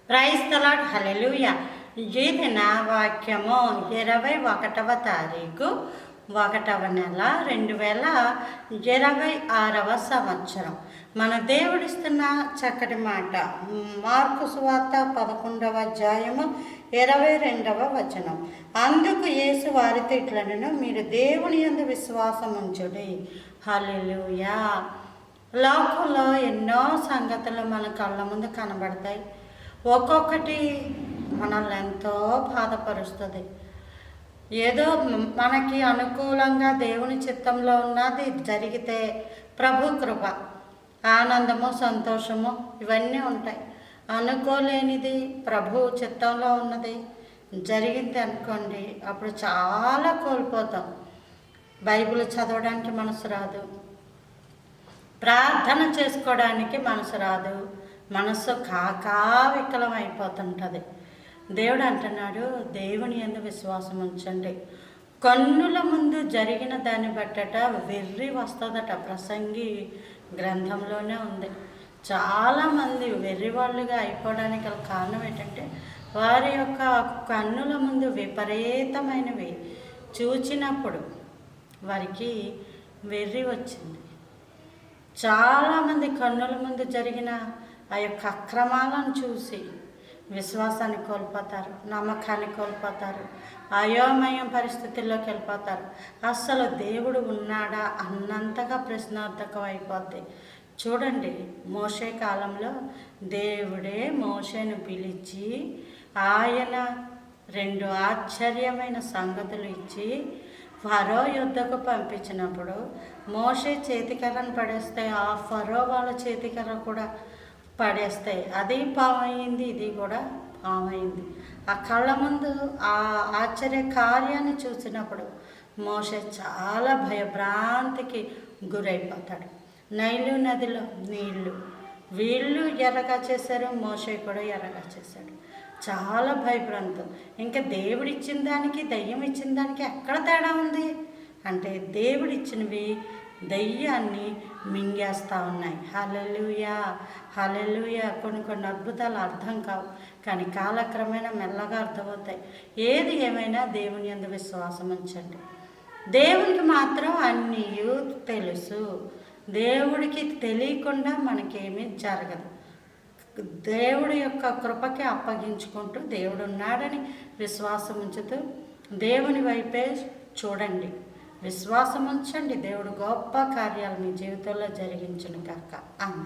Praise the lord, హల్లెలూయా. ఈ దిన వాక్యము 21వ తారీఖు 1వ నెల 2026వ సంవత్సరం. మన దేవుడిస్తున్న చక్కటి మాట మార్కు సువార్త 11వ అధ్యాయము 22వ వచనం. అందుకు యేసు వారితో ఇట్లనెను, మీరు దేవుని యందు విశ్వాసం ఉంచుడి. హల్లెలూయా. లోకంలో ఎన్నో సంగతులు మన కళ్ళ ముందు కనబడతాయి. ఒక్కొక్కటి మనల్ని ఎంతో బాధపరుస్తుంది. ఏదో మనకి అనుకూలంగా దేవుని చిత్తంలో ఉన్నది జరిగితే ప్రభు కృప, ఆనందము, సంతోషము ఇవన్నీ ఉంటాయి. అనుకోలేనిది ప్రభు చిత్తంలో ఉన్నది జరిగింది అనుకోండి, అప్పుడు చాలా కోల్పోతాం. బైబిల్ చదవడానికి మనసు రాదు, ప్రార్థన చేసుకోవడానికి మనసు రాదు, మనసు వికలం అయిపోతుంటుంది. దేవుడు అంటున్నాడు, దేవుని యందు విశ్వాసం ఉంచండి. కన్నుల ముందు జరిగిన దాన్ని బట్టట వెర్రి వస్తుందట. ప్రసంగి గ్రంథంలోనే ఉంది. చాలామంది వెర్రివాళ్ళుగా అయిపోవడానికి గల కారణం ఏంటంటే వారి యొక్క కన్నుల ముందు విపరీతమైనవి చూచినప్పుడు వారికి వెర్రి వచ్చింది. చాలామంది కన్నుల ముందు జరిగిన ఆ యొక్క అక్రమాలను చూసి విశ్వాసాన్ని కోల్పోతారు, నమ్మకాన్ని కోల్పోతారు, అయోమయం పరిస్థితుల్లోకి వెళ్ళిపోతారు. అస్సలు దేవుడు ఉన్నాడా అన్నంతగా ప్రశ్నార్థకం అయిపోద్ది. చూడండి, మోషే కాలంలో దేవుడే మోషేను పిలిచి ఆయన 2 ఆశ్చర్యమైన సంగతులు ఇచ్చి ఫరో యుద్ధకు పంపించినప్పుడు మోషే చేతికర్రను పడేస్తే ఆ ఫరో వాళ్ళ చేతికర్ర కూడా పడేస్తాయి. అది పామైంది, ఇది కూడా పామైంది. ఆ కళ్ళ ముందు ఆ ఆశ్చర్య కార్యాన్ని చూసినప్పుడు మోషే చాలా భయభ్రాంతికి గురైపోతాడు. నైలు నదిలో నీళ్లు వీళ్ళు ఎర్రగా చేశారు, మోషే కూడా ఎర్రగా చేశాడు. చాలా భయభ్రాంతం. ఇంకా దేవుడిచ్చిన దానికి దయ్యం ఇచ్చిన దానికి ఎక్కడ తేడా ఉంది అంటే దేవుడిచ్చినవి దయ్యాన్ని మింగేస్తూ ఉన్నాయి. హల్లెలూయా, హల్లెలూయా. కొన్ని అద్భుతాలు అర్థం కావు, కానీ కాలక్రమేణా మెల్లగా అర్థమవుతాయి. ఏది ఏమైనా దేవుని యందు విశ్వాసం ఉంచండి. దేవునికి మాత్రం అన్నీ తెలుసు. దేవుడికి తెలియకుండా మనకేమీ జరగదు. దేవుడి యొక్క కృపకి అప్పగించుకుంటూ దేవుడు ఉన్నాడని విశ్వాసం ఉంచుతూ దేవుని వైపే చూడండి, విశ్వాసం ఉంచండి. దేవుడు గొప్ప కార్యాలు మీ జీవితంలో జరిగించును గాక. ఆమేన్.